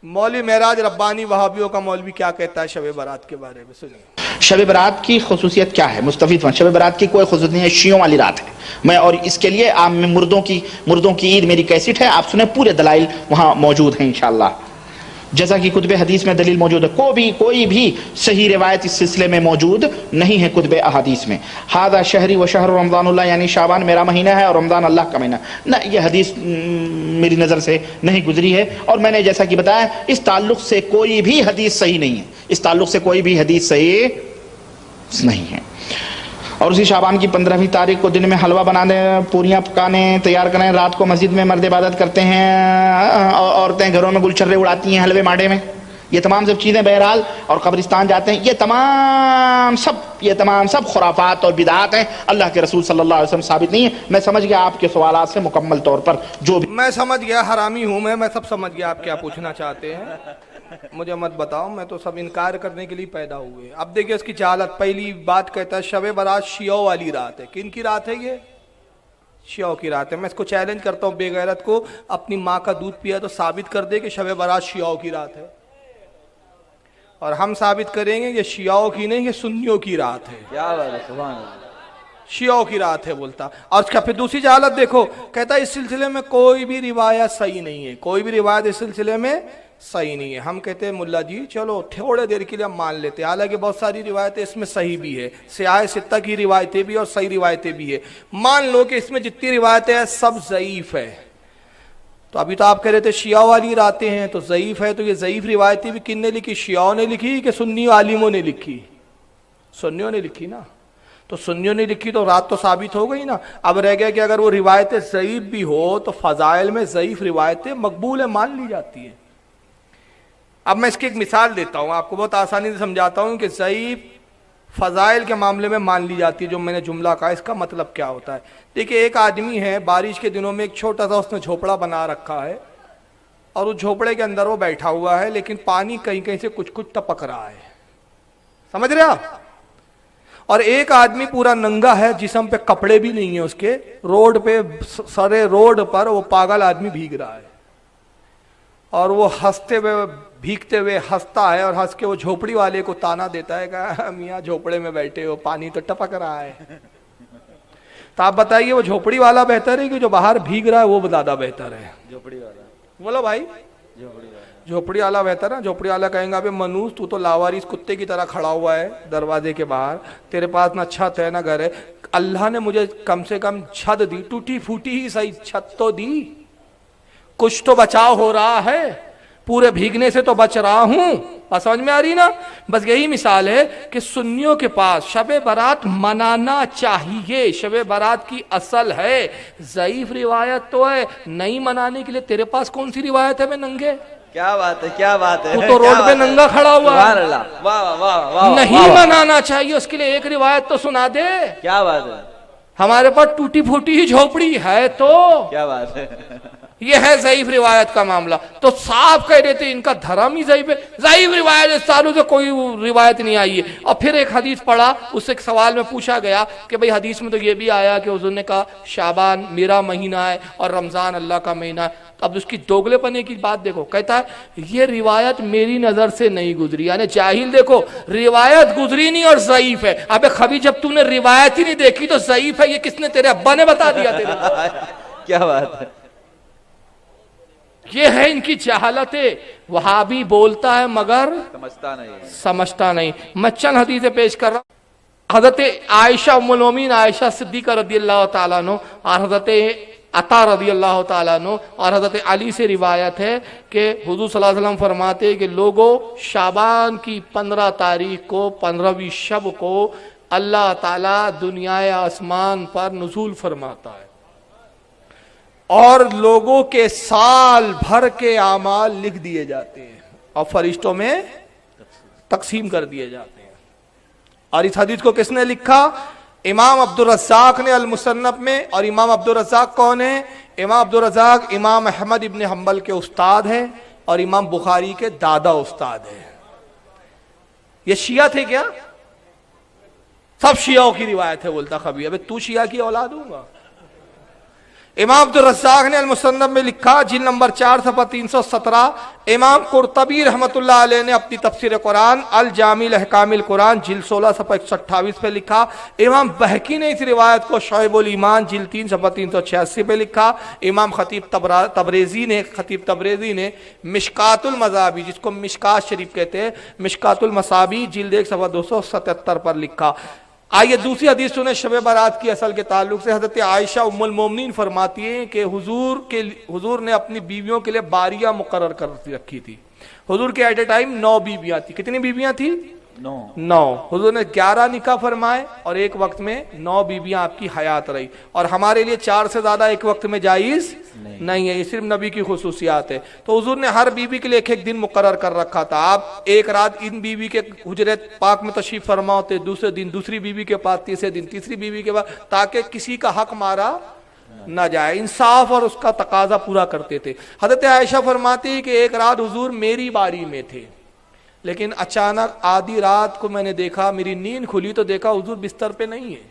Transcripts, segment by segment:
मौलवी महराज रब्बानी वहाबियों का मौलवी क्या कहता है शब बारात के बारे में, सुनिए। शब बारात की खसूसियत क्या है? मुस्तफीद शब बारात की कोई खसूसियत नहीं है, शियों वाली रात है। मैं और इसके लिए आप मुर्दों की ईद मेरी कैसेट है, आप सुने, पूरे दलाइल वहाँ मौजूद हैं इंशाअल्लाह। जैसा कि कुतुब हदीस में दलील मौजूद है, कोई भी सही रिवायत इस सिलसिले में मौजूद नहीं है कुतुब अहादीस में। हादा शहरी व शहर रमज़ानुल्लाह, यानी शाबान मेरा महीना है और रमज़ान अल्लाह का महीना ना, ये हदीस मेरी नज़र से नहीं गुजरी है। और मैंने जैसा कि बताया, इस ताल्लुक़ से कोई भी हदीस सही नहीं है, इस ताल्लुक़ से कोई भी हदीस सही नहीं है। और उसी शाबान की 15वीं तारीख को दिन में हलवा बनाने, पूरियाँ पकाने तैयार करें, रात को मस्जिद में मर्द इबादत करते हैं, औरतें घरों में गुलछर्रे उड़ाती हैं हलवे माडे में, ये तमाम सब चीज़ें बहरहाल, और कब्रिस्तान जाते हैं, ये तमाम सब खुराफात और बिदात हैं, अल्लाह के रसूल सल्लल्लाहु अलैहि वसल्लम साबित नहीं है। मैं समझ गया आपके सवालात से मुकम्मल तौर पर, जो भी मैं समझ गया, हरामी हूँ मैं सब समझ गया आप क्या पूछना चाहते हैं, मुझे मत बताओ, मैं तो सब इनकार करने के लिए पैदा हुए। अब देखिए इसकी चालत, पहली बात कहता है शब बारात शियों वाली रात है। किन की रात है ये? शियों की रात है। मैं इसको चैलेंज करता हूँ, बेगैरत को, अपनी माँ का दूध पिया तो साबित कर दे कि शब बारात शियों की रात है, और हम साबित करेंगे ये शियों की नहीं, ये सुन्नियों की रात है। क्या बात है, सुभान अल्लाह, शियों की रात है बोलता। और उसका फिर दूसरी जालत देखो, कहता है इस सिलसिले में कोई भी रिवायत सही नहीं है, कोई भी रिवायत इस सिलसिले में सही नहीं है। हम कहते हैं मुल्ला जी चलो थोड़े देर के लिए हम मान लेते हैं, हालांकि बहुत सारी रिवायतें इसमें सही भी है, सियाह सित्ता की रिवायतें भी और सही रिवायतें भी है। मान लो कि इसमें जितनी रिवायतें हैं सब ज़ईफ है, तो अभी तो आप कह रहे थे शिया वाली रातें हैं तो ज़ईफ है, तो ये ज़ईफ रिवायतें भी किन ने लिखी? शियाओं ने लिखी कि सुन्नी आलिमों ने लिखी? सुन्नियों ने लिखी ना, तो सुन्नियों ने लिखी तो रात तो साबित हो गई ना। अब रह गया कि अगर वो रिवायतें ज़ईफ भी हो तो फ़ज़ाइल में ज़ईफ रिवायतें मकबूल है, मान ली जाती है। अब मैं इसकी एक मिसाल देता हूँ, आपको बहुत आसानी से समझाता हूँ कि ज़ईफ फ़ज़ाइल के मामले में मान ली जाती है। जो मैंने जुमला कहा इसका मतलब क्या होता है, देखिए एक आदमी है, बारिश के दिनों में एक छोटा सा उसने झोपड़ा बना रखा है, और उस झोपड़े के अंदर वो बैठा हुआ है, लेकिन पानी कहीं कहीं से कुछ कुछ टपक रहा है, समझ रहे आप? और एक आदमी पूरा नंगा है, जिस्म पे कपड़े भी नहीं है उसके, रोड पे, सारे रोड पर वो पागल आदमी भीग रहा है, और वो हंसते हुए भीगते हुए हंसता है, और हंस के वो झोपड़ी वाले को ताना देता है कि मियाँ झोपड़े में बैठे हो, पानी तो टपक रहा है। तो आप बताइए वो झोपड़ी वाला बेहतर है कि जो बाहर भीग रहा है वो ज्यादा बेहतर है? झोपड़ी वाला, बोलो भाई। झोपड़ी वाला, झोपड़ी वाला बेहतर है। झोपड़ी वाला कहेंगे अबे मनूस तू तो लावारिस कुत्ते की तरह खड़ा हुआ है दरवाजे के बाहर, तेरे पास ना छत है ना घर है, अल्लाह ने मुझे कम से कम छत दी, टूटी फूटी ही सही छत तो दी, कुछ तो बचाव हो रहा है, पूरे भीगने से तो बच रहा हूं। और समझ में आ रही ना? बस यही मिसाल है कि सुन्नियों के पास शबे बारात मनाना चाहिए, शबे बारात की असल है, ज़ईफ रिवायत तो है, नहीं मनाने के लिए तेरे पास कौन सी रिवायत है? मैं नंगे, क्या बात है, क्या बात है, तू तो रोड पे नंगा खड़ा हुआ सुभान है। अल्लाह, वाह वाह वाह वाह, नहीं मनाना चाहिए, उसके लिए एक रिवायत तो सुना दे। क्या बात है, हमारे पास टूटी फूटी ही झोपड़ी है तो क्या बात है, ये है ज़ईफ रिवायत का मामला। तो साफ कह देते इनका धर्म ही ज़ईफ है, ज़ईफ रिवायत सालों से कोई रिवायत नहीं आई है। और फिर एक हदीस पढ़ा, उससे एक सवाल में पूछा गया कि भाई हदीस में तो ये भी आया कि हुज़ूर ने कहा शाबान मेरा महीना है और रमज़ान अल्लाह का महीना है। अब उसकी दोगलेपने की बात देखो, कहता है ये रिवायत मेरी नजर से नहीं गुजरी, यानी जाहिल देखो रिवायत गुजरी नहीं और ज़ईफ है। अबे खबी जब तूने रिवायत ही नहीं देखी तो ज़ईफ है ये किसने? तेरे अब्बा ने बता दिया तेरे। क्या बात है, ये है इनकी जहालतें। वहाबी बोलता है मगर समझता नहीं। मैं चंद हदीसें पेश कर रहा हूं। हजरत आयशा उम्मुल मोमिनीन आयशा सिद्दीका रदियल्लाहु ताला अन्हा और हजरत अता रदियल्लाहु ताला अन्हु और हजरत अली से रिवायत है कि हुजूर सल्लल्लाहु अलैहि वसल्लम फरमाते हैं कि लोगों शाबान की 15 तारीख को, 15वीं शब को अल्लाह ताला दुनियाए आसमान पर नुज़ूल फरमाता है और लोगों के साल भर के आमाल लिख दिए जाते हैं और फरिश्तों में तकसीम कर दिए जाते हैं। और इस हदीस को किसने लिखा? इमाम अब्दुल रज़्ज़ाक़ ने अल मुसन्नफ में। और इमाम अब्दुल रज़्ज़ाक़ कौन है? इमाम अब्दुल रज़्ज़ाक़ इमाम अहमद इब्न हम्बल के उस्ताद हैं और इमाम बुखारी के दादा उस्ताद हैं। ये शिया थे क्या? सब शियाओं की रिवायत है। बोलता खबी अबे तू शिया की औलाद हूंगा। امام عبدالرزاق نے المصنف میں لکھا جلد نمبر 4 صفحہ 317. امام قرطبی رحمۃ اللہ علیہ نے اپنی تفسیر قرآن الجامع احکام القرآن جلد 16 صفحہ 128 پہ لکھا. امام بہقی نے اس روایت کو شعب الایمان جلد 3 صفحہ 386 پہ لکھا. امام خطیب تبریزی نے مشکات المصابیح، جس کو مشکات شریف کہتے ہیں، مشکات المصابیح جلد 1 صفحہ 277 پر لکھا. آئیے دوسری حدیث سنیں شب برات کی اصل کے تعلق سے. حضرت عائشہ ام المومنین فرماتی ہیں کہ حضور نے اپنی بیویوں کے لیے باریاں مقرر کر رکھی تھی. حضور کے ایٹ اے ٹائم 9 بیویاں تھیں. کتنی بیویاں تھیں؟ 9. حضور نے 11 نکاح فرمائے اور ایک وقت میں 9 بیویاں آپ کی حیات رہی. اور ہمارے لیے 4 سے زیادہ ایک وقت میں جائز نہیں ہے، یہ صرف نبی کی خصوصیات ہے. تو حضور نے ہر بیوی کے لیے ایک دن مقرر کر رکھا تھا. آپ ایک رات ان بیوی کے حجرے پاک میں تشریف فرما ہوتے، دوسرے دن دوسری بیوی کے پاس، تیسرے دن تیسری بیوی کے پاس، تاکہ کسی کا حق مارا نہ جائے. انصاف اور اس کا تقاضا پورا کرتے تھے. حضرت عائشہ فرماتی کہ ایک رات حضور میری باری میں تھے، لیکن اچانک آدھی رات کو میں نے دیکھا، میری نیند کھلی تو دیکھا حضور بستر پہ نہیں ہے،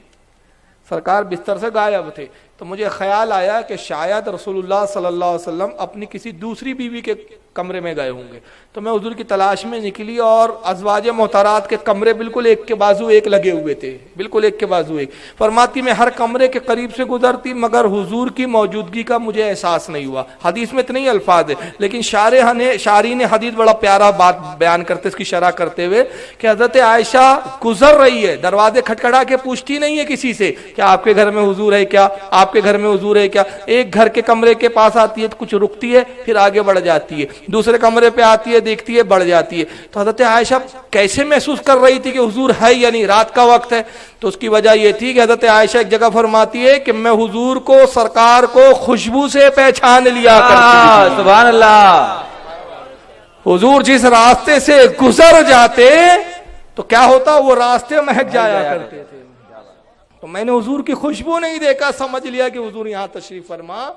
سرکار بستر سے غائب تھے. تو مجھے خیال آیا کہ شاید رسول اللہ صلی اللہ علیہ وسلم اپنی کسی دوسری بیوی کے کمرے میں گئے ہوں گے. تو میں حضور کی تلاش میں نکلی اور ازواج محترات کے کمرے بالکل ایک کے بازو ایک لگے ہوئے تھے، بالکل ایک کے بازو ایک. فرماتی میں ہر کمرے کے قریب سے گزرتی مگر حضور کی موجودگی کا مجھے احساس نہیں ہوا. حدیث میں اتنے ہی الفاظ ہے، لیکن شارح نے حدیث بڑا پیارا بات بیان کرتے اس کی شرح کرتے ہوئے کہ حضرت عائشہ گزر رہی ہے، دروازے کھٹکھٹا کے پوچھتی نہیں ہے کسی سے کہ آپ کے گھر میں حضور ہے کیا، آپ کے گھر میں حضور ہے کیا. ایک گھر کے کمرے کے پاس آتی ہے تو کچھ رکتی ہے، پھر آگے بڑھ جاتی ہے، دوسرے کمرے پہ آتی ہے، دیکھتی ہے، بڑھ جاتی ہے. تو حضرت عائشہ کیسے محسوس کر رہی تھی کہ حضور ہے یا نہیں، رات کا وقت ہے؟ تو اس کی وجہ یہ تھی کہ حضرت عائشہ ایک جگہ فرماتی ہے کہ میں حضور کو، سرکار کو خوشبو سے پہچان لیا کرتی تھی. سبحان اللہ. حضور جس راستے سے گزر جاتے تو کیا ہوتا، وہ راستے مہک جایا کرتے تھے. تو میں نے حضور کی خوشبو نہیں دیکھا، سمجھ لیا کہ حضور یہاں تشریف فرما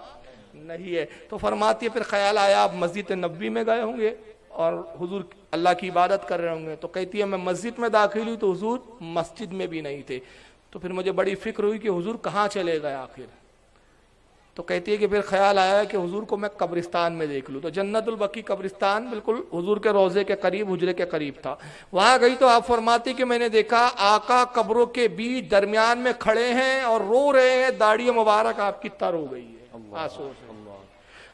نہیں ہے. تو فرماتی ہے پھر خیال آیا آپ مسجد نبوی میں گئے ہوں گے اور حضور اللہ کی عبادت کر رہے ہوں گے. تو کہتی ہے میں مسجد میں داخل ہوئی تو حضور مسجد میں بھی نہیں تھے. تو پھر مجھے بڑی فکر ہوئی کہ حضور کہاں چلے گئے آخر. تو کہتی ہے کہ پھر خیال آیا کہ حضور کو میں قبرستان میں دیکھ لوں. تو جنت البقیع قبرستان بالکل حضور کے روضے کے قریب، حجرے کے قریب تھا. وہاں گئی تو آپ فرماتی کہ میں نے دیکھا آقا قبروں کے بیچ درمیان میں کھڑے ہیں اور رو رہے ہیں، داڑھی مبارک آپ کی تر ہو گئی ہے آنسو سے.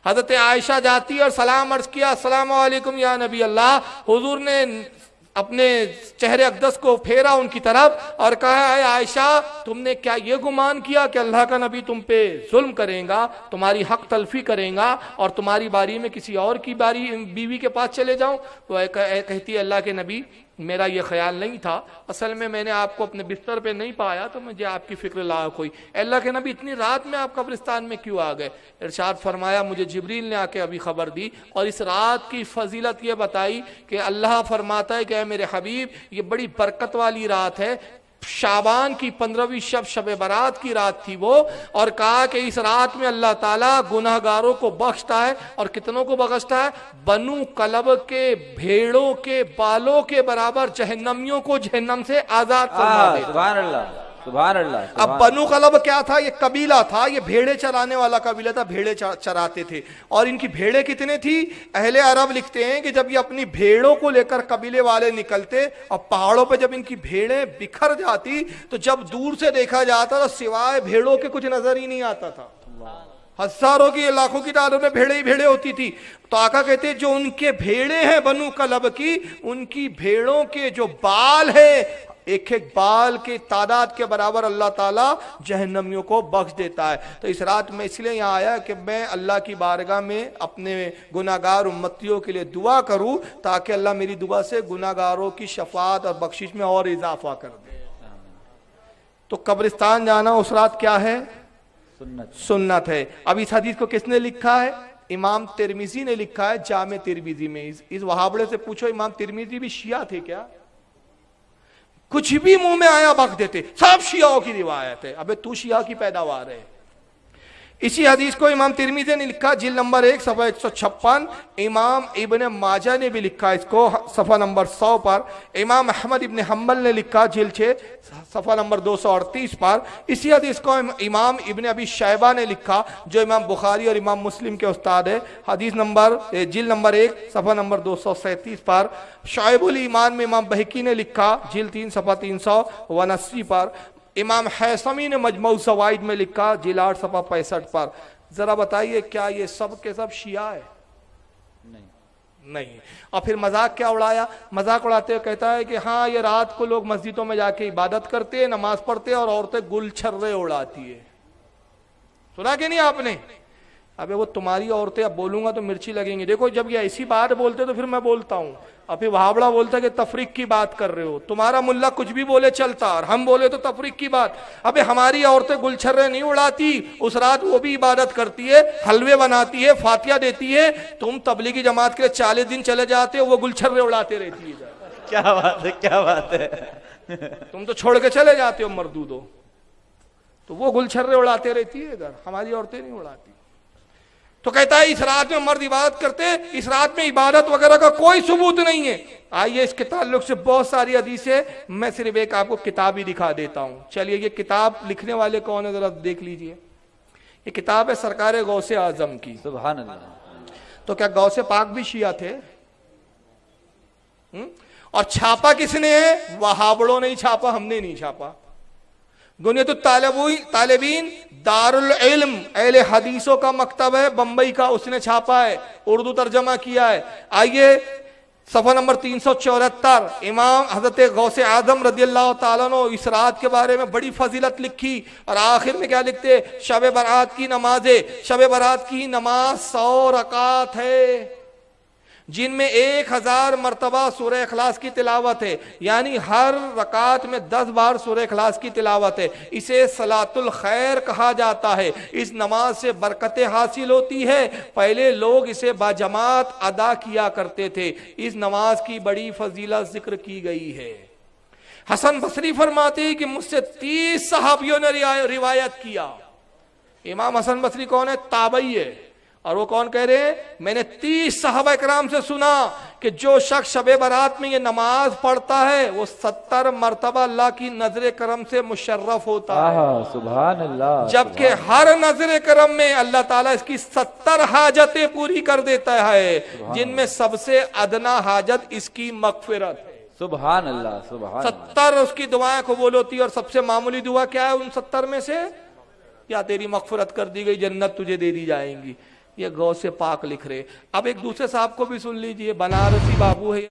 حضرت عائشہ جاتی اور سلام عرض کیا، السلام علیکم یا نبی اللہ. حضور نے اپنے چہرے اقدس کو پھیرا ان کی طرف اور کہا اے عائشہ تم نے کیا یہ گمان کیا کہ اللہ کا نبی تم پہ ظلم کرے گا، تمہاری حق تلفی کرے گا اور تمہاری باری میں کسی اور کی بیوی کے پاس چلے جاؤں؟ وہ کہتی ہے اللہ کے نبی میرا یہ خیال نہیں تھا، اصل میں نے آپ کو اپنے بستر پہ نہیں پایا تو مجھے آپ کی فکر لاحق ہوئی. اللہ کے نبی اتنی رات میں آپ قبرستان میں کیوں آ گئے؟ ارشاد فرمایا مجھے جبریل نے آ کے ابھی خبر دی اور اس رات کی فضیلت یہ بتائی کہ اللہ فرماتا ہے کہ اے میرے حبیب یہ بڑی برکت والی رات ہے. شعبان کی 15ویں شب برات کی رات تھی وہ، اور کہا کہ اس رات میں اللہ تعالیٰ گناہگاروں کو بخشتا ہے. اور کتنوں کو بخشتا ہے؟ بنو کلب کے بھیڑوں کے بالوں کے برابر جہنمیوں کو جہنم سے آزاد فرما دیتا. سبحان اللہ سبحان اللہ. اب بنو کلب کیا تھا؟ یہ قبیلہ تھا، یہ بھیڑے چرانے والا قبیلہ تھا، بھیڑے چراتے تھے. اور ان کی بھیڑے کتنے تھی؟ اہل عرب لکھتے ہیں کہ جب یہ اپنی بھیڑوں کو لے کر قبیلے والے نکلتے اور پہاڑوں پہ جب ان کی بھیڑیں بکھر جاتی تو جب دور سے دیکھا جاتا تو سوائے بھیڑوں کے کچھ نظر ہی نہیں آتا تھا. ہزاروں کی لاکھوں کی تعداد میں بھیڑے ہی بھیڑے ہوتی تھی. تو آقا کہتے ہیں جو ان کے بھیڑے ہیں بنو کلب کی، ان کی بھیڑوں کے جو بال ہیں ایک ایک بال کے تعداد کے برابر اللہ تعالیٰ جہنمیوں کو بخش دیتا ہے. تو اس رات میں اس لیے یہاں آیا کہ میں اللہ کی بارگاہ میں اپنے گناہگار امتیوں کے لیے دعا کروں تاکہ اللہ میری دعا سے گناہگاروں کی شفاعت اور بخشش میں اور اضافہ کر دے. تو قبرستان جانا اس رات کیا ہے؟ سنت ہے. اب اس حدیث کو کس نے لکھا ہے؟ امام ترمذی نے لکھا ہے جامع ترمذی میں. اس وہابڑے سے پوچھو امام ترمذی بھی شیعہ تھے کیا؟ کچھ بھی منہ میں آیا بک دیتے، سب شیعوں کی روایت ہے. ابے تو شیعہ کی پیداوار ہے. इसी हदीस को इमाम तिरमिज़ी ने लिखा जिल्द नंबर 1 सफ़ा 156, इमाम इब्न माजा ने भी लिखा इसको सफ़ा नंबर 100 पर, इमाम अहमद इब्न हम्बल ने लिखा जिल्द 6 सफ़ा नंबर 238 पर। इसी हदीस को इमाम इब्न अबी शैबा ने लिखा जो इमाम बुखारी और इमाम मुस्लिम के उस्ताद है, हदीस नंबर जिल्द नंबर 1 सफ़ा नंबर 237 पर। शुअबुल ईमान में इमाम बहकी ने लिखा जिल्द 3 सफ़ा 379 पर। इमाम हैसमी ने मजमू ज़वाइद में लिखा जिल्द 8 सफ़ा 65 पर। जरा बताइए क्या ये सब के सब शिया है? नहीं। और फिर मजाक क्या उड़ाया? मजाक उड़ाते हुए कहता है कि हाँ ये रात को लोग मस्जिदों में जाके इबादत करते हैं, नमाज पढ़ते हैं और औरतें गुलछर्रे उड़ाती है। सुना कि नहीं आपने? अबे वो तुम्हारी औरतें, अब बोलूंगा तो मिर्ची लगेंगी। देखो जब ये ऐसी बात बोलते तो फिर मैं बोलता हूं, अब फिर वहाबड़ा बोलता है कि तफरीक की बात कर रहे हो। तुम्हारा मुल्ला कुछ भी बोले चलता और हम बोले तो तफरीक की बात। अबे हमारी औरतें गुलछर्रे नहीं उड़ाती, उस रात वो भी इबादत करती है, हलवे बनाती है, फातिया देती है। तुम तबलीगी जमात के 40 दिन चले जाते हो, वो गुलछर्रे उड़ाते रहती है। क्या बात है, क्या बात है। तुम तो छोड़ के चले जाते हो मर्दूदो, तो वो गुलछर्रे उड़ाते रहती है इधर, हमारी औरतें नहीं उड़ाती। तो कहता है इस रात में मर्द इबादत करते, इस रात में इबादत वगैरह का कोई सबूत नहीं है। आइए इसके ताल्लुक से बहुत सारी हदीस है, मैं सिर्फ एक आपको किताब ही दिखा देता हूं। चलिए ये किताब लिखने वाले कौन है जरा देख लीजिए। ये किताब है सरकार गौसे आजम की। सुभान अल्लाह। तो क्या गौसे पाक भी शिया थे? और छापा किसने है? वहाबड़ों ने ही छापा, हमने नहीं छापा। गुनियतुत तालिबीन दारुल इल्म अहले हदीसों का मकतब है बंबई का, उसने छापा है, उर्दू तर्जमा किया है। आइए सफ़ा नंबर 374, इमाम हजरत गौसे आजम रदियल्लाहु ताला अन्हु इस रात के बारे में बड़ी फजीलत लिखी और आखिर में क्या लिखते? शब बारात की नमाज है, शब बारात की नमाज 100 रकात है जिनमें 1000 मरतबा सूरह इखलास की तिलावत है, यानी हर रकात में 10 बार सूरह इखलास की तिलावत है। इसे सलातुल खैर कहा जाता है। इस नमाज से बरकतें हासिल होती है। पहले लोग इसे बाजमात अदा किया करते थे। इस नमाज की बड़ी फजीलत जिक्र की गई है। हसन बसरी फरमाते हैं कि मुझसे 30 सहाबियों ने रिवायत किया। इमाम हसन बसरी कौन है? ताबई है। और वो कौन कह रहे हैं? मैंने 30 सहाबा इकराम से सुना कि जो शख्स शबे बारात में ये नमाज पढ़ता है वो 70 मरतबा अल्लाह की नजर करम से मुशर्रफ होता है। सुभान अल्लाह। जबकि हर नजर करम में अल्लाह ताला इसकी 70 हाजतें पूरी कर देता है, जिनमें सबसे अदना हाजत इसकी मगफिरत है। सुभान अल्लाह, सुभान। 70 उसकी दुआएं कबूल होती है। और सबसे मामूली दुआ क्या है उन 70 में से? या तेरी मगफिरत कर दी गई, जन्नत तुझे दे दी जाएंगी। ये गौ से पाक लिख रहे। अब एक दूसरे साहब को भी सुन लीजिए, बनारसी बाबू है,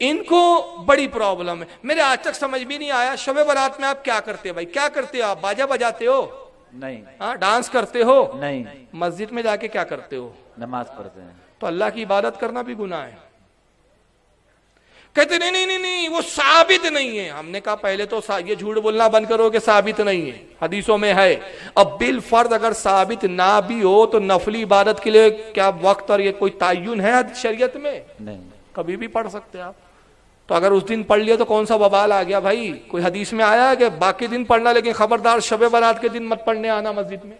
इनको बड़ी प्रॉब्लम है। मेरे आज तक समझ भी नहीं आया शबे बारात में आप क्या करते हो? भाई क्या करते हो आप? बाजा बजाते हो? नहीं। हाँ, डांस करते हो? नहीं। मस्जिद में जाके क्या करते हो? नमाज पढ़ते हैं। तो अल्लाह की इबादत करना भी गुनाह है। कहते नहीं नहीं नहीं नहीं वो साबित नहीं है। हमने कहा पहले तो ये झूठ बोलना बंद करो कि साबित नहीं है, हदीसों में है। अब बिल फर्ज अगर साबित ना भी हो तो नफली इबादत के लिए क्या वक्त और ये कोई तायुन है शरीयत में? नहीं। कभी भी पढ़ सकते आप। तो अगर उस दिन पढ़ लिया तो कौन सा बवाल आ गया भाई? कोई हदीस में आया है कि बाकी दिन पढ़ना, लेकिन खबरदार शबे बारात के दिन मत पढ़ने आना मस्जिद में।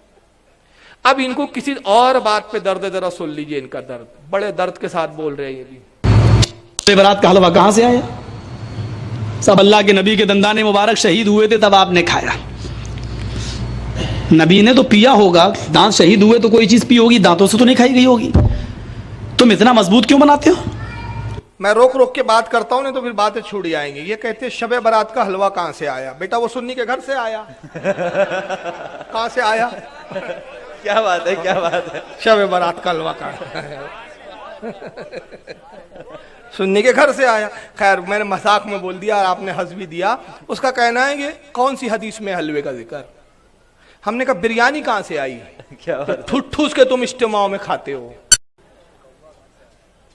अब इनको किसी और बात पे दर्द, जरा सुन लीजिए इनका दर्द, बड़े दर्द के साथ बोल रहे हैं ये भी। बारात का हलवा कहां से आया? सब अल्लाह के नबी के दंदाने मुबारक शहीद हुए थे तब आपने खाया। नबी ने तो पिया होगा, दांत शहीद हुए तो कोई चीज पी होगी, दांतों से तो नहीं खाई गई होगी। तुम इतना मजबूत क्यों बनाते हो? मैं रोक रोक के बात करता हूं, नहीं तो फिर बातें छूट जाएंगी। ये कहते हैं शबे बारात का हलवा कहां से आया? बेटा वो सुन्नी के घर से आया। कहां से आया? क्या बात है, क्या बात है। शबे बारात का हलवा कहां? सुन्नी के घर से आया। खैर मैंने मजाक में बोल दिया और आपने हंस भी दिया। उसका कहना है कि कौन सी हदीस में हलवे का जिक्र? हमने कहा बिरयानी कहां से आई? क्या बात? ठुस के तुम इज्तिमाओं में खाते हो।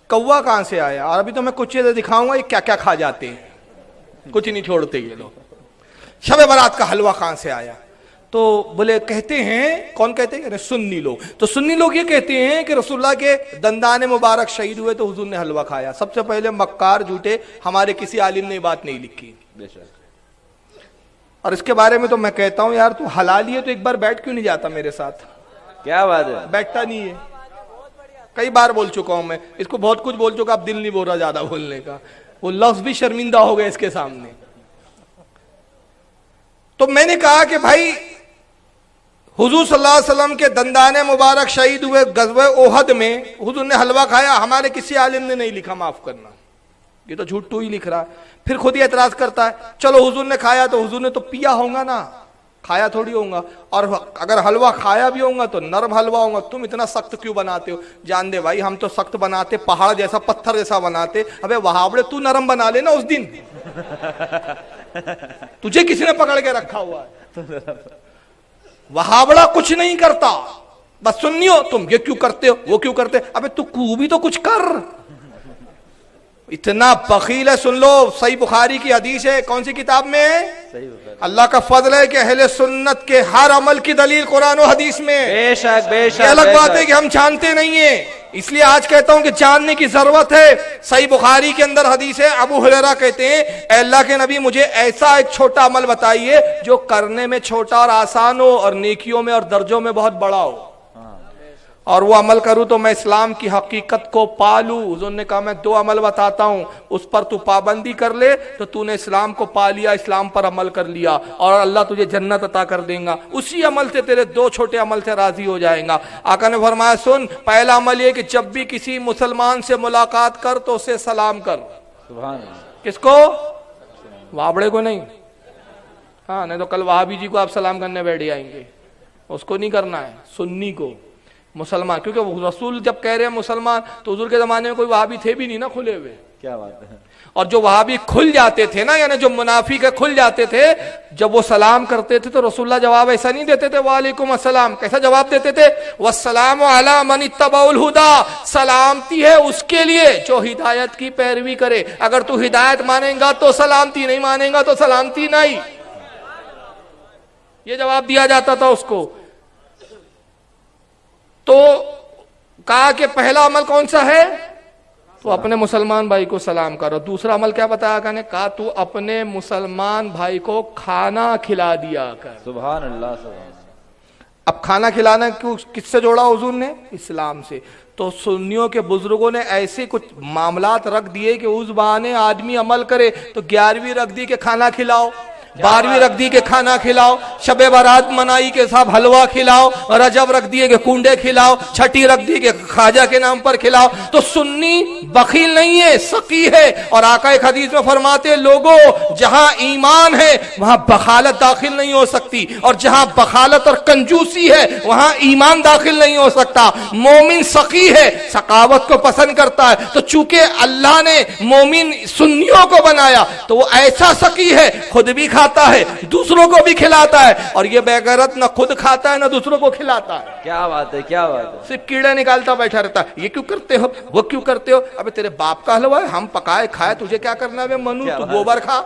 कौवा कहां से आया? और अभी तो मैं कुछ चीजें दिखाऊंगा ये क्या क्या खा जाते हैं, कुछ नहीं छोड़ते ये लोग। शबे बारात का हलवा कहां से आया? तो बोले कहते हैं, कौन कहते हैं? सुन्नी लोग। तो सुन्नी लोग ये कहते हैं कि रसूलुल्लाह के दंदाने मुबारक शहीद हुए तो हुजूर ने हलवा खाया। सबसे पहले मक्कार झूठे, हमारे किसी आलिम ने बात नहीं लिखी। اور اس کے بارے میں تو میں کہتا ہوں یار تو حلال ہی ہے تو ایک بار بیٹھ کیوں نہیں جاتا میرے ساتھ؟ کیا بات ہے؟ بیٹھتا نہیں ہے. کئی بار بول چکا ہوں میں اس کو, بہت کچھ بول چکا, اب دل نہیں بول رہا زیادہ بولنے کا, وہ لفظ بھی شرمندہ ہو گئے اس کے سامنے. تو میں نے کہا کہ بھائی حضور صلی اللہ علیہ وسلم کے دندان مبارک شہید ہوئے غزوہ احد میں, حضور نے حلوہ کھایا, ہمارے کسی عالم نے نہیں لکھا, معاف کرنا یہ تو جھوٹ تو ہی لکھ رہا ہے. پھر خود ہی اعتراض کرتا ہے چلو حضور نے کھایا تو حضور نے تو پیا ہوگا نا, کھایا تھوڑی ہوگا, اور اگر حلوہ کھایا بھی ہوگا تو نرم حلوہ ہوگا, تم اتنا سخت کیوں بناتے ہو؟ جان دے بھائی ہم تو سخت بناتے, پہاڑ جیسا پتھر جیسا بناتے. ابے وہابڑے تو نرم بنا لینا اس دن, تجھے کسی نے پکڑ کے رکھا ہوا ہے. وہابڑا کچھ نہیں کرتا, بس سننی ہو تم یہ کیوں کرتے ہو وہ کیوں کرتے, ابے تو بھی تو کچھ کر. اتنا بخیل ہے. سن لو صحیح بخاری کی حدیث ہے, کون سی کتاب میں؟ صحیح بات ہے. اللہ کا فضل ہے کہ اہل سنت کے ہر عمل کی دلیل قرآن و حدیث میں. بے شک بے شک. یہ الگ بے بات ہے شک. کہ ہم جانتے نہیں ہیں, اس لیے آج کہتا ہوں کہ جاننے کی ضرورت ہے. صحیح بخاری کے اندر حدیث ہے, ابو ہریرہ کہتے ہیں اے اللہ کے نبی مجھے ایسا ایک چھوٹا عمل بتائیے جو کرنے میں چھوٹا اور آسان ہو اور نیکیوں میں اور درجوں میں بہت بڑا ہو, اور وہ عمل کروں تو میں اسلام کی حقیقت کو پالوں. حضور نے کہا میں 2 عمل بتاتا ہوں, اس پر تو پابندی کر لے تو تو نے اسلام کو پا لیا, اسلام پر عمل کر لیا, اور اللہ تجھے جنت عطا کر دیں گا. اسی عمل سے تیرے 2 چھوٹے عمل سے راضی ہو جائیں گا. آقا نے فرمایا سن, پہلا عمل یہ کہ جب بھی کسی مسلمان سے ملاقات کر تو اسے سلام کر. سبحان اللہ. کس کو؟ وابڑے کو نہیں. ہاں نہیں تو کل وہابی جی کو آپ سلام کرنے بیٹھ جائیں گے, اس کو نہیں کرنا ہے, سنی کو, مسلمان. کیونکہ رسول جب کہہ رہے ہیں مسلمان تو حضور کے زمانے میں کوئی وہابی تھے بھی نہیں نا کھلے ہوئے. کیا بات ہے. اور جو وہابی کھل جاتے تھے نا, یعنی جو منافق کھل جاتے تھے, جب وہ سلام کرتے تھے تو رسول اللہ جواب ایسا نہیں دیتے تھے وعلیکم السلام. کیسا جواب دیتے تھے؟ والسلام علی من اتبع الہدی, سلامتی ہے اس کے لیے جو ہدایت کی پیروی کرے. اگر تو ہدایت مانیں گا تو سلامتی, نہیں مانیں گا تو سلامتی نہیں. یہ جواب دیا جاتا تھا اس کو. تو کہا کہ پہلا عمل کون سا ہے؟ تو اپنے مسلمان بھائی کو سلام کرو. دوسرا عمل کیا بتایا کہ نے کہا تو اپنے مسلمان بھائی کو کھانا کھلا دیا کر. سبحان اللہ. سبحان اللہ. اب کھانا کھلانا کس سے جوڑا حضور نے؟ اسلام سے. تو سنیوں کے بزرگوں نے ایسے کچھ معاملات رکھ دیے کہ اس بہانے آدمی عمل کرے. تو 11ویں رکھ دی کہ کھانا کھلاؤ, 12ویں رکھ دی کہ کھانا کھلاؤ, شب برات منائی کے صاحب حلوہ کھلاؤ, رجب رکھ دیے کہ کنڈے کھلاؤ, چھٹی رکھ دی کہ خواجہ کے نام پر کھلاؤ. تو سنی بخیل نہیں ہے, سقی ہے. اور آقا ایک حدیث میں فرماتے لوگوں جہاں ایمان ہے وہاں بخالت داخل نہیں ہو سکتی, اور جہاں بخالت اور کنجوسی ہے وہاں ایمان داخل نہیں ہو سکتا. مومن سقی ہے, سخاوت کو پسند کرتا ہے. تو چونکہ اللہ نے مومن سنیوں کو بنایا تو وہ ایسا سقی ہے, خود بھی ہے دوسروں کو بھی کھلاتا ہے, اور یہ بے غیرت نہ خود کھاتا ہے نہ دوسروں کو کھلاتا ہے. کیا بات ہے. کیا بات ہے. صرف کیڑے نکالتا بیٹھا رہتا ہے, یہ کیوں کرتے ہو وہ کیوں کرتے ہو. ابے تیرے باپ کا حلوہ ہے, ہم پکائے کھائے, تجھے کیا کرنا ہے منو, تو گوبر کھا.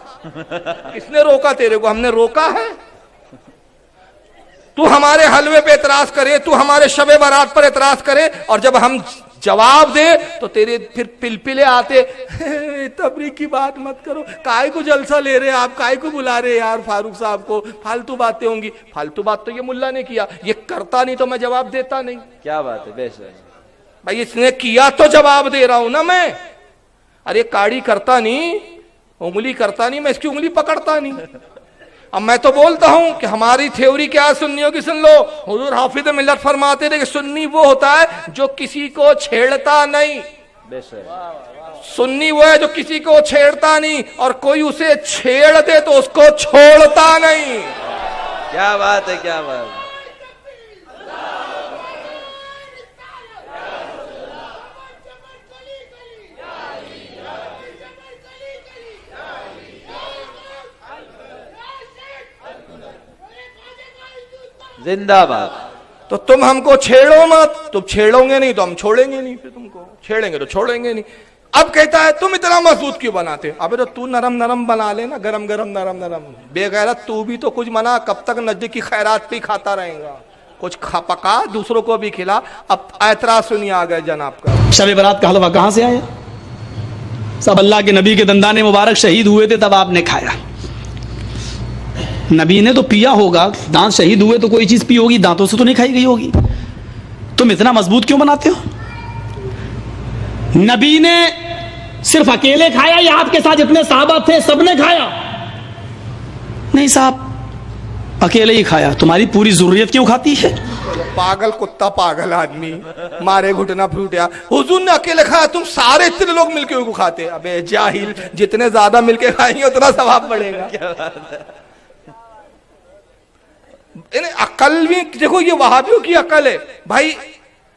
کس نے روکا تیرے کو؟ ہم نے روکا ہے. تو ہمارے حلوے پہ اعتراض کرے, تو ہمارے شب برات پر اعتراض کرے, اور جب ہم جواب دے تو تیرے پھر پلپلے آتے, تبریک کی بات مت کرو, کائے کو جلسہ لے رہے آپ, کائے کو بلا رہے یار فاروق صاحب کو, فالتو باتیں ہوں گی. فالتو بات تو یہ ملا نے کیا, یہ کرتا نہیں تو میں جواب دیتا نہیں. کیا بات ہے. بے شک. بھائی اس نے کیا تو جواب دے رہا ہوں نا میں. ارے کاڑی کرتا نہیں, انگلی کرتا نہیں, میں اس کی انگلی پکڑتا نہیں. اب میں تو بولتا ہوں کہ ہماری تھیوری کیا ہے سنیوں کی, سن لو. حضور حافظ ملت فرماتے تھے کہ سنی وہ ہوتا ہے جو کسی کو چھیڑتا نہیں. بے شک. سنی وہ ہے جو کسی کو چھیڑتا نہیں, اور کوئی اسے چھیڑ دے تو اس کو چھوڑتا نہیں. کیا بات ہے. کیا بات ہے. زندہ باد. تو تم ہم کو چھیڑو مت, تم چھیڑو گے نہیں تو ہم چھوڑیں گے نہیں, پھر تم کو چھیڑیں گے تو چھوڑیں گے نہیں. اب کہتا ہے تم اتنا مضبوط کیوں بناتے؟ ابے تو نرم نرم بنا لینا, گرم گرم نرم نرم. بے غیرت تو بھی تو کچھ بنا, کب تک نزدیک کی خیرات پہ کھاتا رہے گا؟ کچھ پکا دوسروں کو بھی کھلا. اب اعتراض سنیے آ گئے جناب کا. شب برات کا حلوہ کہاں سے آیا؟ سب اللہ کے نبی کے دندان مبارک شہید ہوئے تھے تب آپ نے کھایا. नबी ने तो पिया होगा, दांत शहीद हुए तो कोई चीज पी होगी, दांतों से तो नहीं खाई गई होगी। तुम इतना मजबूत क्यों बनाते हो? नबी ने सिर्फ अकेले खाया या आपके साथ जितने साहबा थे सबने खाया? नहीं साहब, अकेले ही खाया। तुम्हारी पूरी जरूरत क्यों खाती है? पागल कुत्ता, पागल आदमी, मारे घुटना फूटा। हुजूर ने अकेले खाया, तुम सारे इतने लोग मिलके उनको खाते। अबे जाहिल, जितने ज्यादा मिलके खाएंगे उतना सवाब बढ़ेगा। अकल भी देखो, ये वहाबियों की अकल है भाई।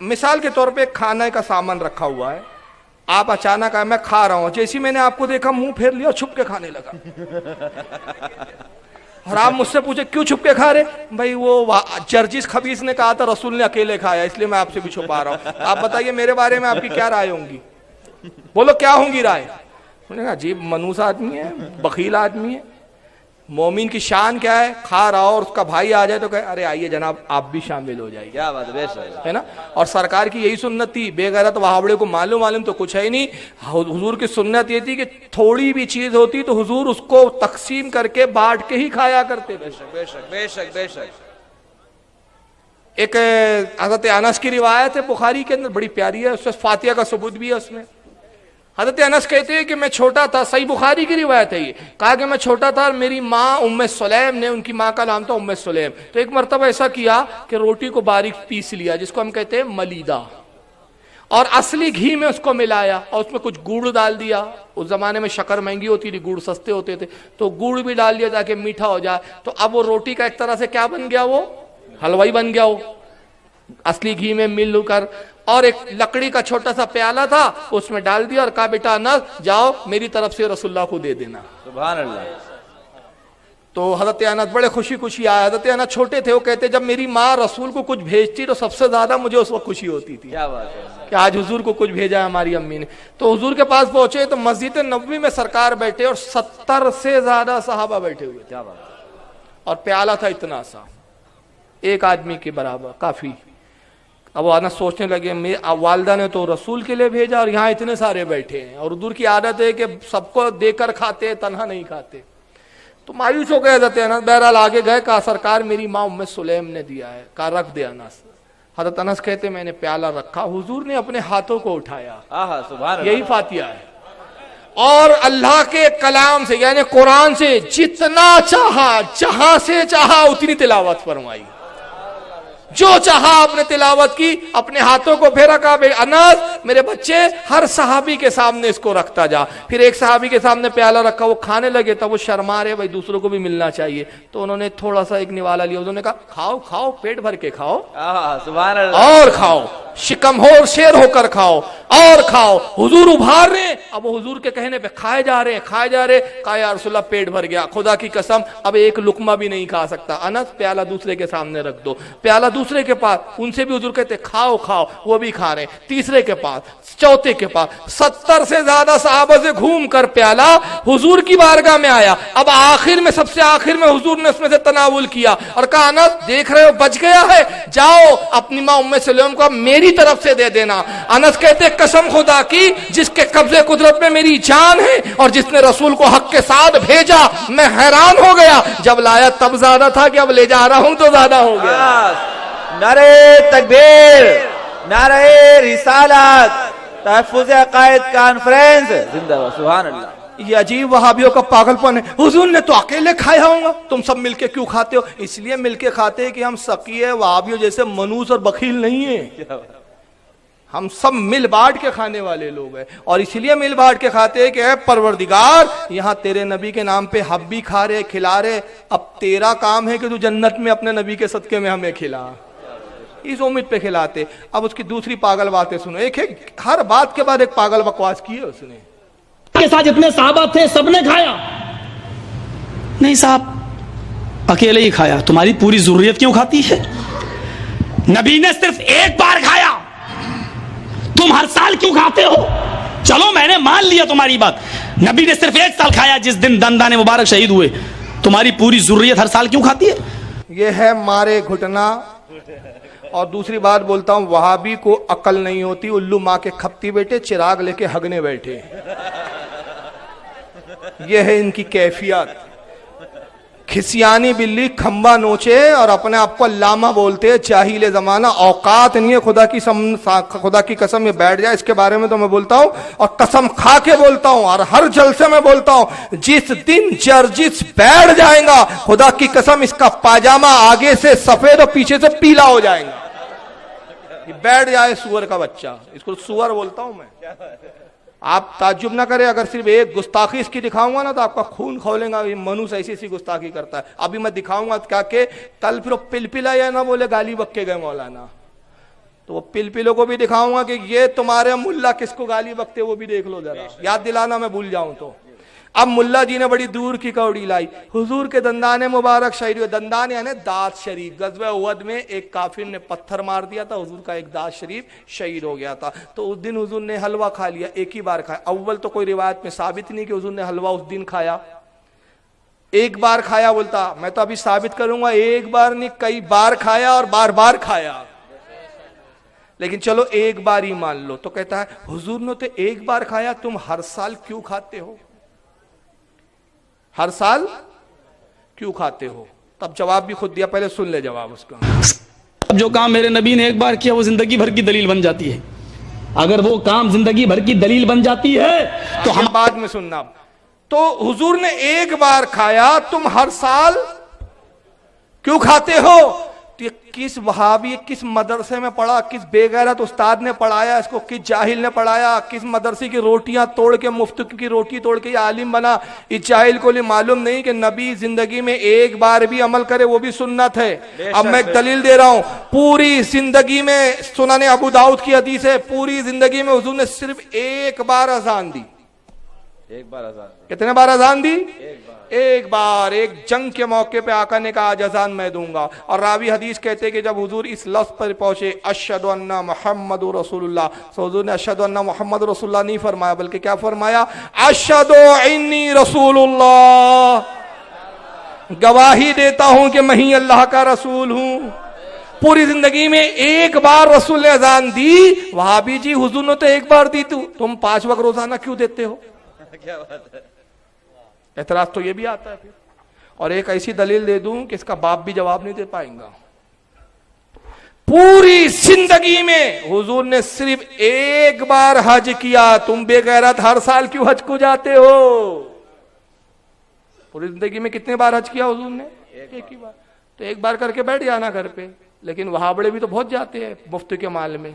मिसाल के तौर पे खाने का सामान रखा हुआ है, आप अचानक आए, मैं खा रहा हूं, जैसे मैंने आपको देखा मुंह फेर लिया, छुप के खाने लगा। और आप मुझसे पूछे क्यों छुप के खा रहे? भाई वो जर्जिस खबीस ने कहा था रसूल ने अकेले खाया, इसलिए मैं आपसे भी छुपा रहा हूं। आप बताइए मेरे बारे में आपकी क्या राय होंगी? बोलो क्या होंगी राय? उन्होंने कहा अजीब मनूस आदमी है, बखील आदमी है। मोमिन की शान क्या है? खा रहा हो और उसका भाई आ जाए तो कहे अरे आइए जनाब आप भी शामिल हो जाइए। क्या बात है, बेशक है ना। और सरकार की यही सुन्नत थी, बेगैरत वहाबड़े को मालूम तो कुछ है ही नहीं। हुजूर की सुन्नत ये थी कि थोड़ी भी चीज होती तो हुजूर उसको तकसीम करके बांट के ही खाया करते। बेशक बेशक बेशक बेशक। एक हजरत अनस की रिवायत है बुखारी के अंदर, बड़ी प्यारी है, उसमें फातिहा का सबूत भी है। उसमें हजरत अनस कहते हैं कि मैं छोटा था, सही बुखारी की रिवायत है ये, कहा कि मैं छोटा था, मेरी माँ उम्मे सुलैम ने, उनकी माँ का नाम था उम्मे सुलैम, तो एक मरतबा ऐसा किया कि रोटी को बारीक पीस लिया, जिसको हम कहते हैं मलीदा, और असली घी में उसको मिलाया और उसमें कुछ गुड़ डाल दिया। उस जमाने में शक्कर महंगी होती थी, गुड़ सस्ते होते थे, तो गुड़ भी डाल दिया ताकि मीठा हो जाए। तो अब वो रोटी का एक तरह से क्या बन गया, वो हलवाई बन गया वो, असली घी में मिल कर। और एक लकड़ी का छोटा सा प्याला था, उसमें डाल दिया और कहा बेटा अनस जाओ मेरी तरफ से रसूलुल्लाह को दे देना। सुभान अल्लाह। तो हजरत अनस बड़े खुशी खुशी आए। हजरत अनस छोटे थे, वो कहते जब मेरी माँ रसूल को कुछ भेजती तो सबसे ज्यादा मुझे उस वक्त खुशी होती थी। क्या बात है कि आज हुजूर को कुछ भेजा है हमारी अम्मी ने। तो हुजूर के पास पहुंचे तो मस्जिद नबवी में सरकार बैठे और 70 से ज्यादा सहाबा बैठे हुए थे। क्या बात है। और प्याला था इतना सा, एक आदमी के बराबर, काफी। अब वो अनस सोचने लगे वालदा ने तो रसूल के लिए भेजा और यहाँ इतने सारे बैठे हैं, और हुजूर की आदत है कि सबको देकर खाते हैं, तन्हा नहीं खाते। तो मायूस हो गए हजरत अनस। बहरहाल आगे गए, कहा सरकार मेरी माँ उम्मे सुलैम ने दिया है, कहा रख दे अनस। हजरत अनस कहते मैंने प्याला रखा, हुजूर ने अपने हाथों को उठाया। सुभान अल्लाह। यही फातिहा है। और अल्लाह के कलाम से यानी कुरान से जितना चाहा, जहां से चाहा उतनी तिलावत फरमाई, जो चाहा आपने तिलावत की, अपने हाथों को फेरा, कहा अनस मेरे बच्चे हर सहाबी के सामने इसको रखता जा। फिर एक सहाबी के सामने प्याला रखा, वो खाने लगे, तब वो शर्मा रहे, भाई दूसरों को भी मिलना चाहिए, तो उन्होंने थोड़ा सा एक निवाला लिया, उन्होंने कहा खाओ खाओ पेट भर के खाओ, सुभान अल्लाह, और खाओ, शिकमहोर शेर होकर खाओ और खाओ। हुजूर उभार रहे, अब हुजूर के कहने पे खाए जा रहे हैं, खाए जा रहे। कहा या रसूलल्लाह पेट भर गया, खुदा की कसम अब एक लुकमा भी नहीं खा सकता। अनस प्याला दूसरे के सामने रख दो, प्याला दूसरे के पास, उनसे भी हुजूर कहते खाओ खाओ, वो भी खा रहे। तीसरे के पास, चौथे के पास, 70 से ज्यादा सहाबा से घूम कर प्याला हुजूर की बारगाह में आया। अब आखिर में, सबसे आखिर में हुजूर ने उसमें से तनावुल किया और कहा अनस देख रहे हो बच गया है, जाओ अपनी माँ उम्मे सुलैम को मेरी तरफ से दे देना। अनस कहते कसम खुदा की जिसके कब्जे कुदरत में मेरी जान है और जिसने रसूल को हक के साथ भेजा, मैं हैरान हो गया, जब लाया तब ज्यादा था कि अब ले जा रहा हूं तो ज्यादा हो गया। नारे तकबीर, नारे रिसालत, तहफ्फुज़ अक़ाइद कॉन्फ्रेंस जिंदाबाद। सुभान अल्लाह। ये अजीब वहाबियों का पागलपन है। हुजूर ने तो अकेले खाया होगा, तुम सब मिलके क्यों खाते हो? इसलिए मिलके खाते हैं कि हम सकीय वहाबियों जैसे मनूस और बखील नहीं है, हम सब मिल बांट के खाने वाले लोग हैं। और इसलिए मिल बांट के खाते हैं कि ऐ परवरदिगार यहाँ तेरे नबी के नाम पे हम भी खा रहे, खिला रहे, अब तेरा काम है कि तू जन्नत में अपने नबी के सदके में हमें खिला, इस उम्मीद पे खिलाते। अब उसकी दूसरी पागल बातें सुनो, एक हर बात के बाद एक पागल बकवास की है उसने। के साथ जितने साहबा थे सबने खाया? नहीं साहब, अकेले ही खाया। तुम्हारी पूरी जरूरत क्यों खाती है? नबी ने सिर्फ एक बार खाया, तुम हर साल क्यों खाते हो? चलो मैंने मान लिया तुम्हारी बात, नबी ने सिर्फ एक साल खाया जिस दिन दंदाने मुबारक शहीद हुए, तुम्हारी पूरी जरूरत हर साल क्यों खाती है? यह है मारे घुटना। और दूसरी बात बोलता हूं, वहाबी को अकल नहीं होती, उल्लू माँ के खपती बेटे चिराग लेके हगने बैठे। यह है इनकी कैफियत। खिसियानी बिल्ली खंबा नोचे और अपने आप को लामा बोलते, चाहिए जमाना, औकात नहीं है खुदा की कसम ये बैठ जाए इसके बारे में तो मैं बोलता हूं और कसम खा के बोलता हूं और हर जलसे में बोलता हूं, जिस दिन जर्जिस बैठ जाएगा खुदा की कसम इसका पाजामा आगे से सफेद और पीछे से पीला हो जाएगा। ये बैठ जाए सुअर का बच्चा, इसको सुअर बोलता हूं मैं। आप ताज्जुब ना करें, अगर सिर्फ एक गुस्ताखी इसकी दिखाऊंगा ना तो आपका खून खौलेगा, ये मनुष्य ऐसी ऐसी गुस्ताखी करता है। अभी मैं दिखाऊंगा क्या के कल फिर पिलपिला या ना बोले गाली बक्के गए मौलाना, तो वो पिलपिलों को भी दिखाऊंगा कि ये तुम्हारे मुल्ला किसको गाली बकते वो भी देख लो जरा, याद दिलाना मैं भूल जाऊं तो। अब मुल्ला जी ने बड़ी दूर की कौड़ी लाई, हुजूर के दंदाने मुबारक शहीद हुए। दंदान यानी दांत शरीफ। गज़वे उहद में एक काफिर ने पत्थर मार दिया था, हुजूर का एक दांत शरीफ शहीद हो गया था। तो उस दिन हुजूर ने हलवा खा लिया, एक ही बार खाया। अव्वल तो कोई रिवायत में साबित नहीं कि हुजूर ने हलवा उस दिन खाया, एक बार खाया। बोलता मैं तो अभी साबित करूंगा, एक बार नहीं कई बार खाया और बार बार खाया, लेकिन चलो एक बार ही मान लो। तो कहता है हुजूर ने तो एक बार खाया, तुम हर साल क्यों खाते हो, हर साल क्यों खाते हो? तब जवाब भी खुद दिया, पहले सुन ले जवाब उसका। अब जो काम मेरे नबी ने एक बार किया वो जिंदगी भर की दलील बन जाती है। अगर वो काम जिंदगी भर की दलील बन जाती है तो हम बाद में सुनना। तो हुजूर ने एक बार खाया, तुम हर साल क्यों खाते हो? तो ये किस वहाबी किस मदरसे में पढ़ा, किस बेगैरत उस्ताद ने पढ़ाया इसको, किस जाहिल ने पढ़ाया, किस मदरसे की रोटियां तोड़ के मुफ्त की रोटी तोड़ के ये आलिम बना? इस जाहिल को मालूम नहीं कि नबी जिंदगी में एक बार भी अमल करे वो भी सुन्नत है। अब मैं एक दलील दे रहा हूं, पूरी जिंदगी में सुनने अबू दाऊद की हदीस है, पूरी जिंदगी में हुजूर ने सिर्फ एक बार अजान दी। एक बार अजान। कितने बार अजान दी? एक बार। एक जंग के मौके पे आका ने कहा आज अजान मैं दूंगा। और रावी हदीस कहते कि जब हुजूर इस लफ्ज पर पहुंचे अशहदु अन्ना मुहम्मदुर रसूलुल्लाह, तो हुजूर ने अशहदु अन्ना मुहम्मदुर रसूलुल्लाह नहीं फरमाया, बल्कि क्या फरमाया? अशहदु इन्नी रसूलुल्लाह, गवाही देता हूं कि मैं ही अल्लाह का रसूल हूं। पूरी जिंदगी में एक बार रसूल ने अजान दी। वहाबी जी हुजूर ने तो एक बार दी, तुम 5 वक्त रोजाना क्यों देते हो? क्या बात है। एतराज तो ये भी आता है फिर। और एक ऐसी दलील दे दूं कि इसका बाप भी जवाब नहीं दे पाएगा। पूरी जिंदगी में हुजूर ने सिर्फ एक बार हज किया, तुम बेगैरत हर साल क्यों हज को जाते हो? पूरी जिंदगी में कितने बार हज किया हुजूर ने? एक ही बार। तो एक बार करके बैठ जाना घर पे। लेकिन वहाबड़े भी तो बहुत जाते हैं मुफ्त के माल में।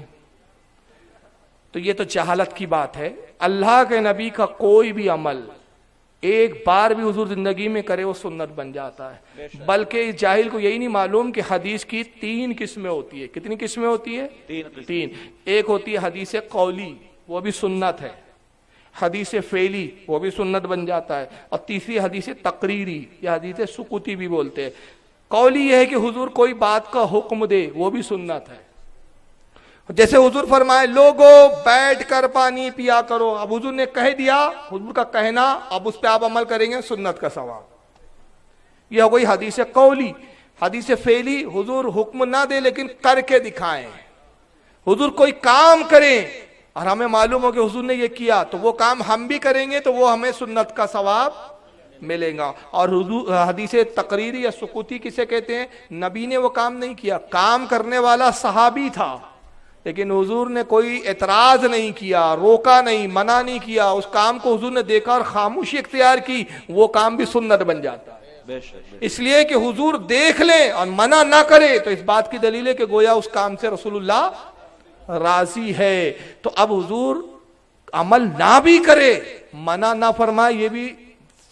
तो ये तो जहालत की बात है। अल्लाह के नबी का कोई भी अमल एक बार भी हुजूर जिंदगी में करे वो सुन्नत बन जाता है। बल्कि इस जाहिल को यही नहीं मालूम कि हदीस की 3 किस्में होती है। कितनी किस्में होती है? 3। एक होती है हदीस कौली, वो भी सुन्नत है। हदीस फेली, वो भी सुन्नत बन जाता है। और तीसरी हदीस तकरीरी या हदीस सुकुती भी बोलते हैं। कौली यह है कि हुजूर कोई बात का हुक्म दे, वो भी सुन्नत है। जैसे हुजूर फरमाए लोगों बैठ कर पानी पिया करो, अब हुजूर ने कह दिया, हुजूर का कहना, अब उस पर आप अमल करेंगे, सुन्नत का सवाब। यह हो गई हदीस कौली। हदीस फेली, हुजूर हुक्म ना दे लेकिन करके दिखाएं। हुजूर कोई काम करें और हमें मालूम हो कि हुजूर ने यह किया, तो वो काम हम भी करेंगे तो वो हमें सुन्नत का सवाब मिलेगा। और हदीस तकरीरी या सुकुती किसे कहते हैं? नबी ने वो काम नहीं किया, काम करने वाला सहाबी था, लेकिन हुजूर ने कोई एतराज नहीं किया, रोका नहीं, मना नहीं किया। उस काम को हुजूर ने देखा और खामोशी इख्तियार की, वो काम भी सुन्नत बन जाता है। इसलिए कि हुजूर देख ले और मना ना करे तो इस बात की दलील है कि गोया उस काम से रसूलुल्लाह राजी है। तो अब हुजूर अमल ना भी करे, मना ना फरमाए, ये भी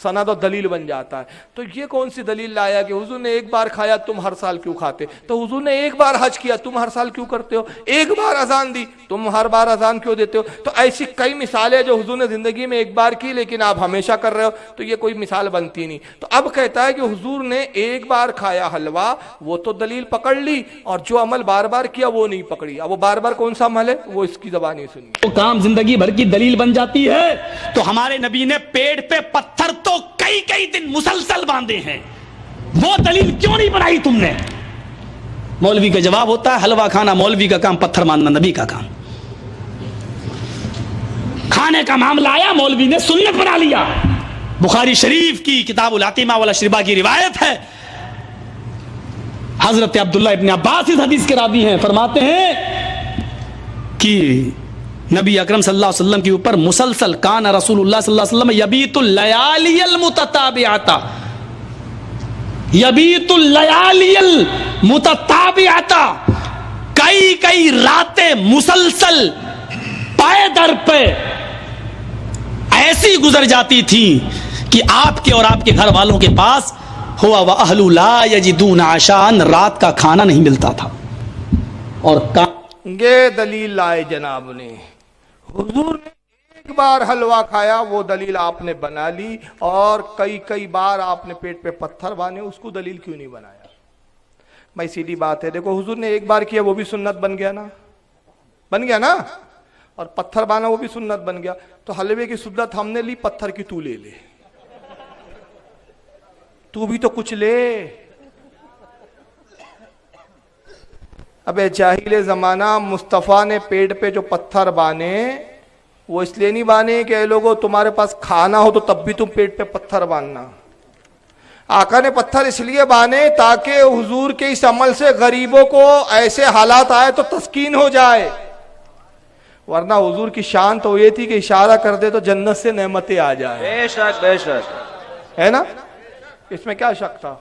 सनद और दलील बन जाता है। तो ये कौन सी दलील लाया कि हुजूर ने एक बार खाया तुम हर साल क्यों खाते? तो हुजूर ने एक बार हज किया तुम हर साल क्यों करते हो? एक बार अजान दी तुम हर बार अजान क्यों देते हो? तो ऐसी कई मिसालें जो हुजूर ने जिंदगी में एक बार की लेकिन आप हमेशा कर रहे हो, तो ये कोई मिसाल बनती नहीं। तो अब कहता है कि हुजूर ने एक बार खाया हलवा, वो तो दलील पकड़ ली, और जो अमल बार बार किया वो नहीं पकड़ी। अब वो बार बार कौन सा अमल है वो इसकी जबान ही सुनिए। तो काम जिंदगी भर की दलील बन जाती है। तो हमारे नबी ने पेड़ पे पत्थर तो कई कई दिन मुसलसल बांधे हैं, वो दलील क्यों नहीं बनाई तुमने? मौलवी का जवाब होता है हलवा खाना मौलवी का काम, पत्थर मानना नबी का काम। खाने का मामला आया, मौलवी ने सुन्नत बना लिया। بخاری شریف کی کتاب العتیمہ والاشربہ کی روایت ہے، حضرت عبداللہ ابن عباس اس حدیث کے راوی ہیں، فرماتے ہیں کہ نبی اکرم صلی اللہ علیہ وسلم کے اوپر مسلسل کان رسول اللہ صلی اللہ علیہ وسلم یبیت اللیالی المتتابعۃ، یبیت اللیالی المتتابعۃ، کئی راتیں مسلسل پائے در پہ ایسی گزر جاتی تھی کہ آپ کے اور آپ کے گھر والوں کے پاس ہوا وَأَهْلُ لَا يَجِدُونَ عَشَاءً، رات کا کھانا نہیں ملتا تھا۔ اور یہ دلیل لائے جناب نے، حضور نے ایک بار حلوہ کھایا وہ دلیل آپ نے بنا لی، اور کئی بار آپ نے پیٹ پہ پتھر بانے، اس کو دلیل کیوں نہیں بنایا؟ بھائی سیدھی بات ہے، دیکھو حضور نے ایک بار کیا وہ بھی سنت بن گیا نا، اور پتھر بانا وہ بھی سنت بن گیا، تو حلوے کی سنت ہم نے لی، پتھر کی تو لے لے، تو بھی تو کچھ لے۔ ابے جاہل زمانہ مصطفیٰ نے پیٹ پہ جو پتھر بانے وہ اس لیے نہیں بانے کہ اے لوگوں تمہارے پاس کھانا ہو تو تب بھی تم پیٹ پہ پتھر باندھنا، آقا نے پتھر اس لیے بانے تاکہ حضور کے اس عمل سے غریبوں کو ایسے حالات آئے تو تسکین ہو جائے، ورنہ حضور کی شان تو یہ تھی کہ اشارہ کر دے تو جنت سے نعمتیں آ جائے، بے شک ہے نا؟ اس میں کیا شک تھا؟